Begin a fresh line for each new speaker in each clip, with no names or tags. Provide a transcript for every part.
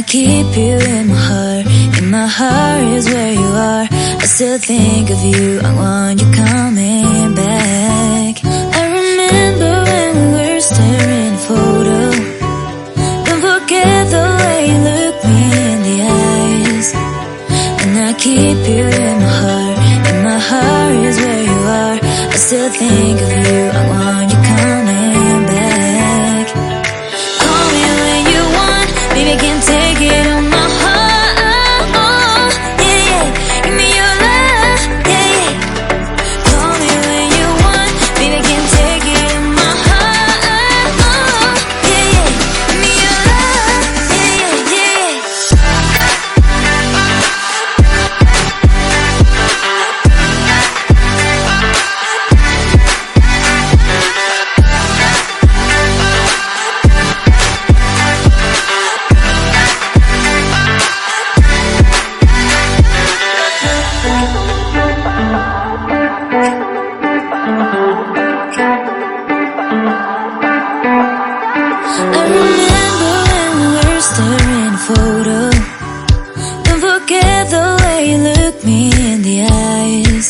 keep you in my heart. In my heart is where you are. I still think of you. I want you coming back. I remember when we were staring at a photo. Don't forget the way you look me in the eyes. And I keep you in my heart. In my heart is where you are. I still think of you. I want you coming back. Call me when you want. Baby, I can't take it on my heart. Yeah, yeah. Give me your love. Yeah, yeah. Call me when you want. Baby, I can't take it on my heart. Yeah, yeah. Give me your love. Yeah, yeah, yeah. I remember when we were staring at a photo. Don't forget the way you look me in the eyes.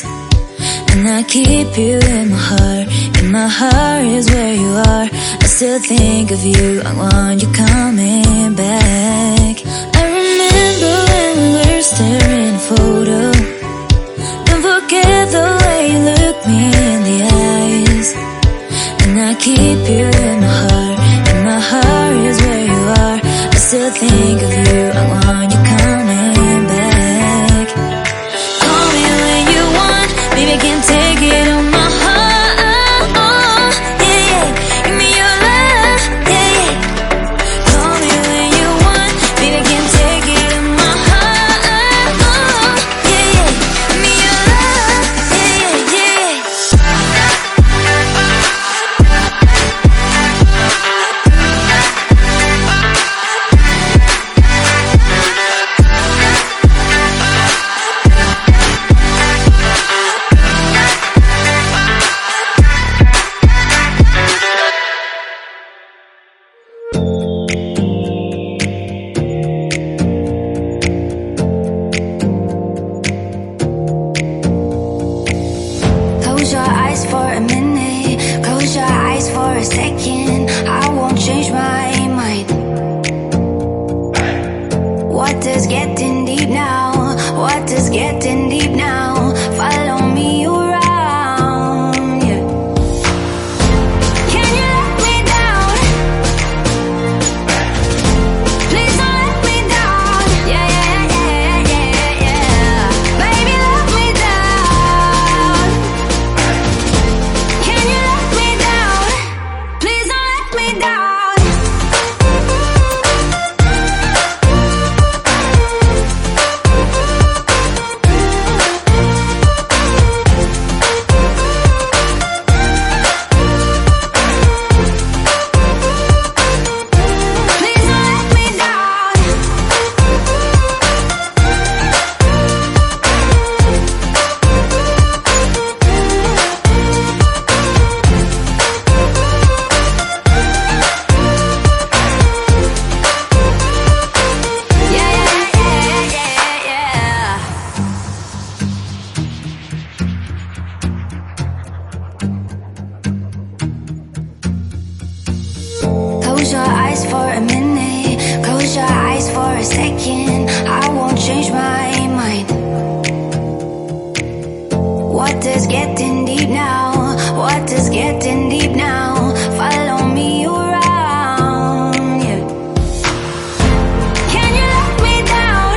And I keep you in my heart. In my heart is where you are. I still think of you. I want you coming back. I remember when we were staring at a photo. Don't forget the way you look me in the eyes. And I keep you in my heart. In my heart is where you are. I still think of you. I want you coming back. Call me when you want. Baby, I can't take it on my heart. Yeah, yeah. Give me your love. Yeah, yeah. Call me when you want. Baby, I can't take it on my heart. Yeah, yeah. Give me your love. Yeah, yeah, yeah.
Close your eyes for a minute. Close your eyes for a second. I won't change my mind. What is getting deep now? What is getting deep now? Follow me around. Yeah. Can you let me down? Please don't let me down. Yeah, yeah, yeah, yeah, yeah. Baby, let me down. Can you let me down? Please don't let me down. Please don't let me down. Yeah, yeah, yeah, yeah, yeah. Close your eyes for a minute. Close your eyes for a second. I won't change my mind. What is getting deep now? What is getting deep now? Follow me around. Yeah. Can you let me down?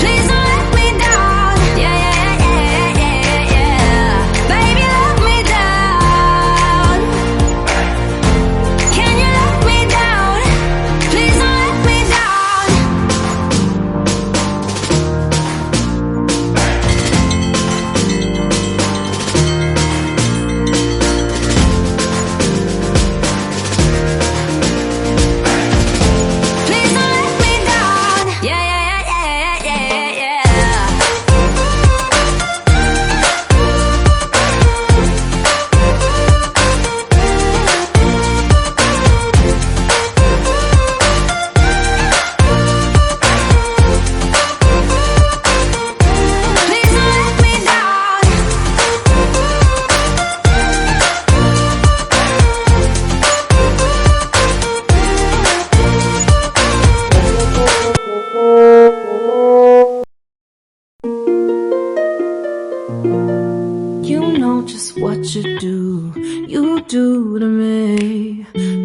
Please don't let me down. Yeah, yeah, yeah, yeah, yeah. Baby, let me down.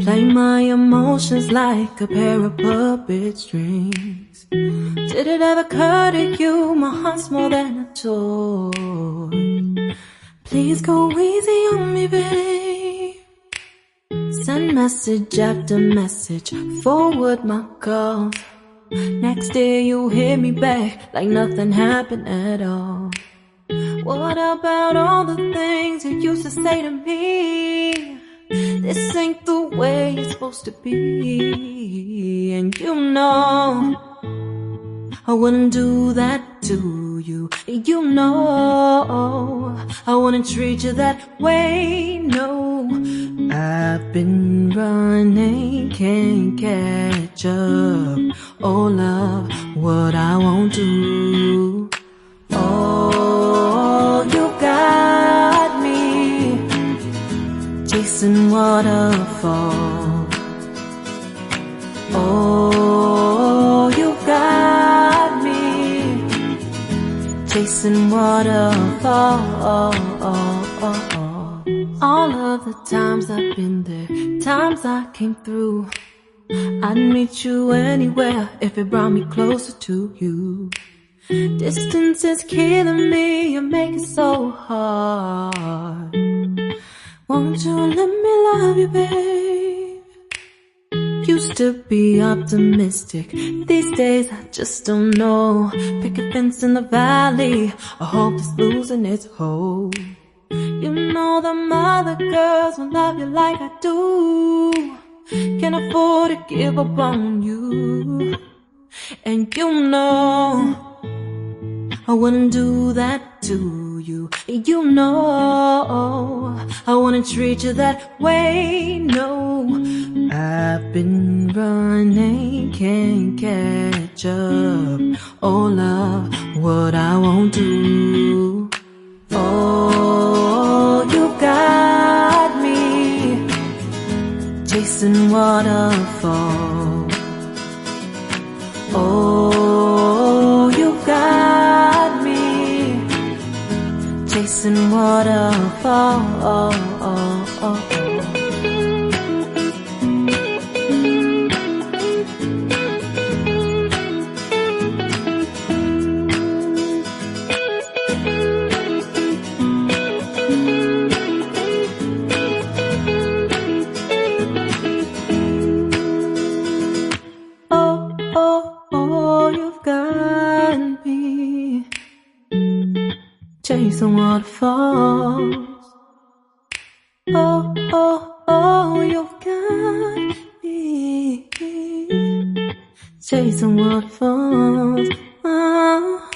Play my emotions like a pair of puppet strings. Did it ever occur to you my heart's more than a toy? Please go easy on me, babe. Send message after message, forward my calls. Next day you hit me back like nothing happened at all. What about all the things you used to say to me? This ain't the way it's supposed to be. And you know I wouldn't do that to you. You know I wouldn't treat you that way, no. I've been running, can't catch up. Oh love, what I won't do. Oh, you got me chasing waterfalls. Oh, you got me chasing waterfalls. All of the times I've been there, times I came through, I'd meet you anywhere if it brought me closer to you. Distance is killing me, you make it so hard. Won't you let me love you, babe? Used to be optimistic, these days I just don't know. Pick a fence in the valley, I hope it's losing its hold. You know them other girls won't love you like I do. Can't afford to give up on you. And you know I wouldn't do that to you. You know I wouldn't treat you that way, no. I've been running, can't catch up. Oh love, what I won't do. Oh, you got me chasing waterfalls. Oh, you got me chasing waterfalls. Chasing waterfalls. Oh, oh, oh, you've got me chasing waterfalls. Oh,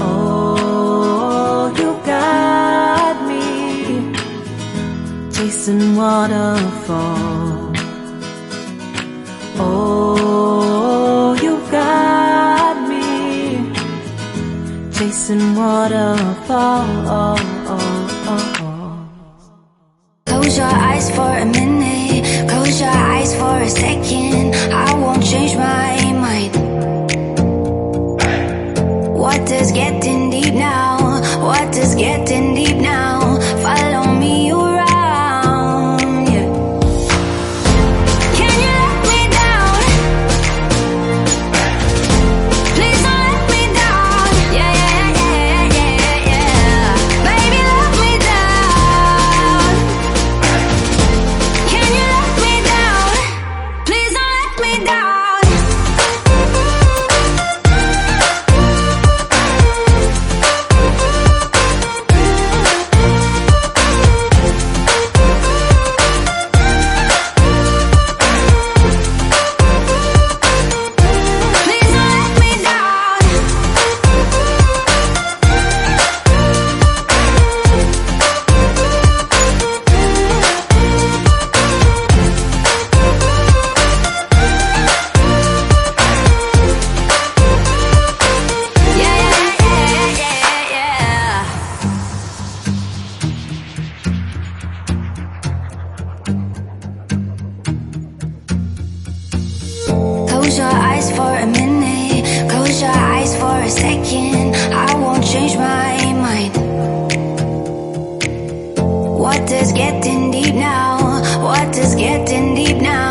oh, you got me chasing waterfalls. Oh, you got me chasing waterfalls.
Close your eyes for a minute, close your eyes for a second. I won't change my mind. What does getting deep now? What does getting deep now? Follow me around, yeah. Can you let me down? Please don't let me down. Yeah, yeah, yeah, yeah, yeah. Baby, let me down. Can you let me down? Please don't let me down. Please don't let me down. Yeah, yeah, yeah, yeah, yeah. Close your eyes for a minute, close your eyes for a second. I won't change my mind. What does getting deep now? What does getting deep now?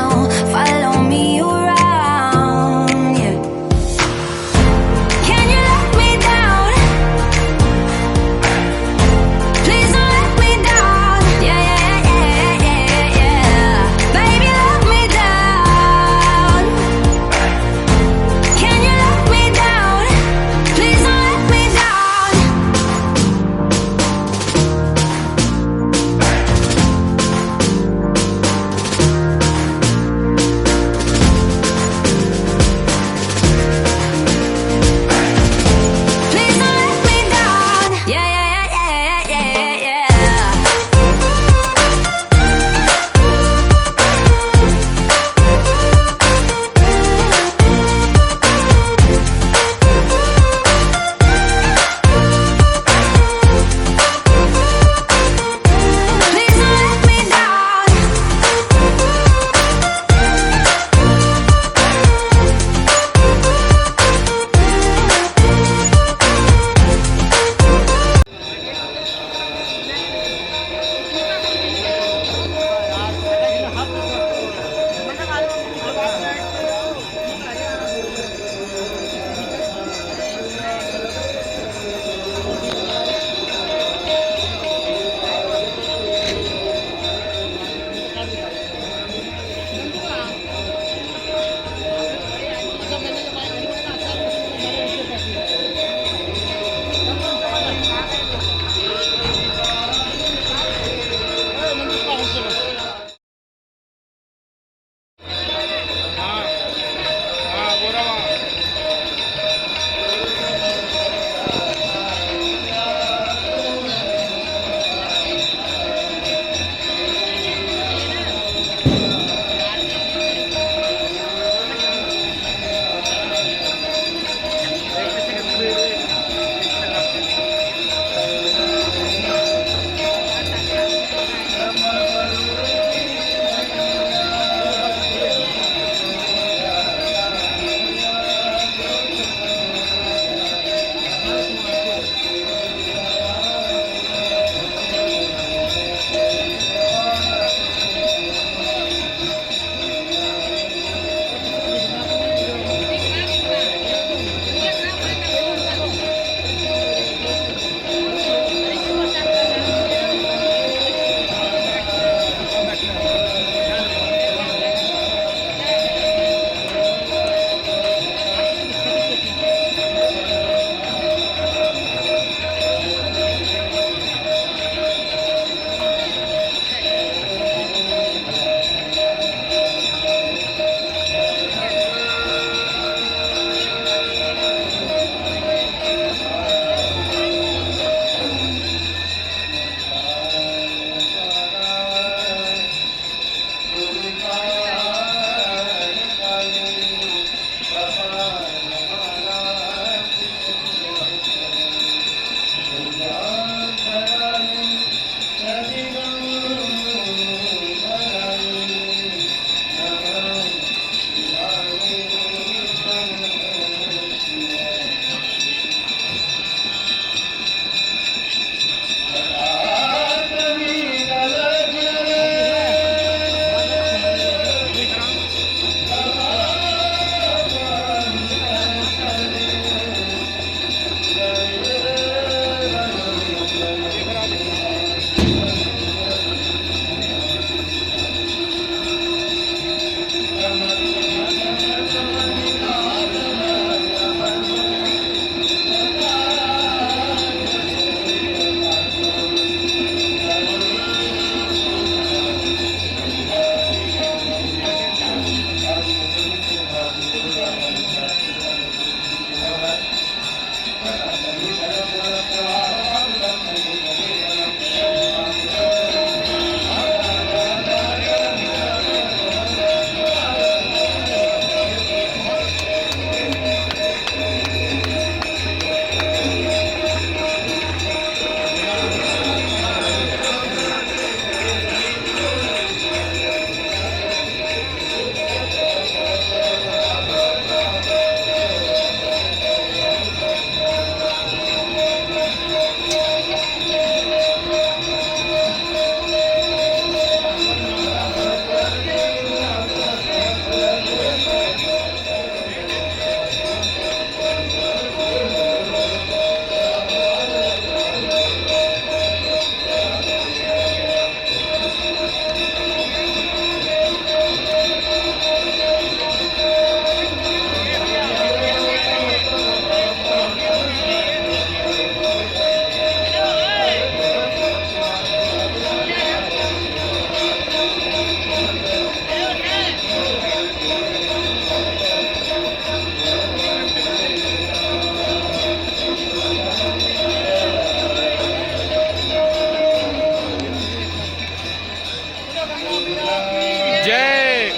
Jai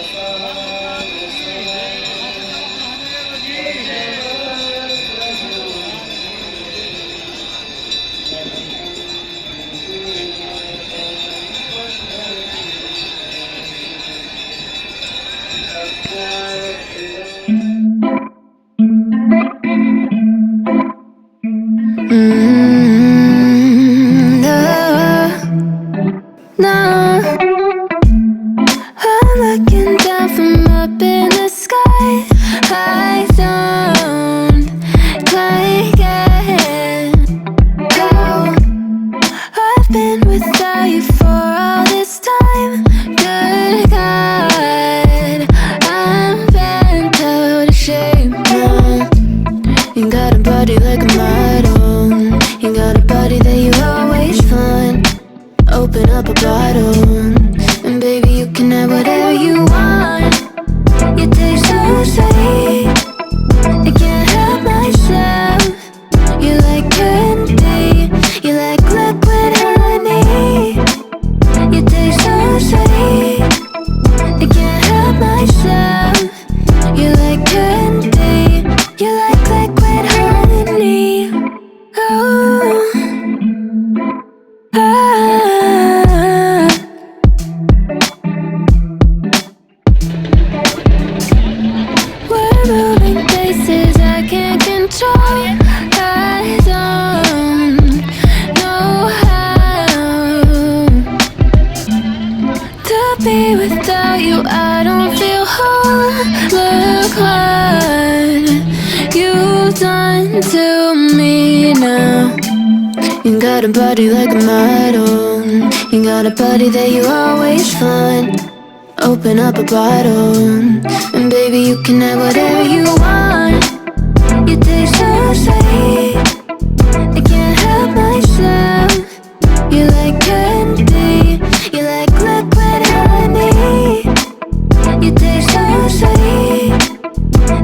No, I'm looking down from up in the sky. I don't like it. Oh, I've been without you for all this time. Good God, I'm bent out of shape now. You got a body like a model. You got a body that you always find. Open up a bottle, and baby, you can have whatever you want. You taste so sweet, I can't help myself. You like candy, you like liquid honey. You taste so sweet, I can't help myself. You like candy, you like liquid honey. Oh. We're moving places I can't control. I don't know how to be without you. I don't feel whole. Look what you've done to me now. You got a body like a model. You got a body that you always find. Open up a bottle, and baby, you can have whatever you want. You taste so sweet, I can't help myself. You like candy, you like liquid honey. You taste so sweet,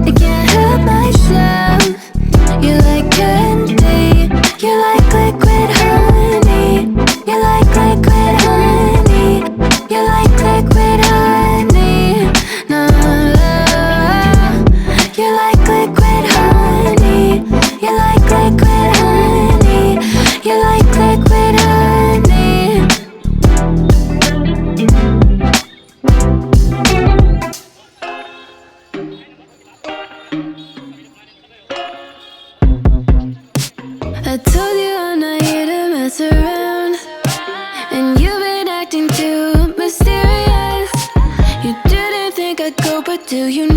I can't help myself. You like candy, you like liquid honey. You like liquid honey. You like liquid honey. No, you like liquid honey. You like liquid honey. You like liquid honey. I told you I'm not here to mess around, and you've been acting too mysterious. You didn't think I'd go, but do you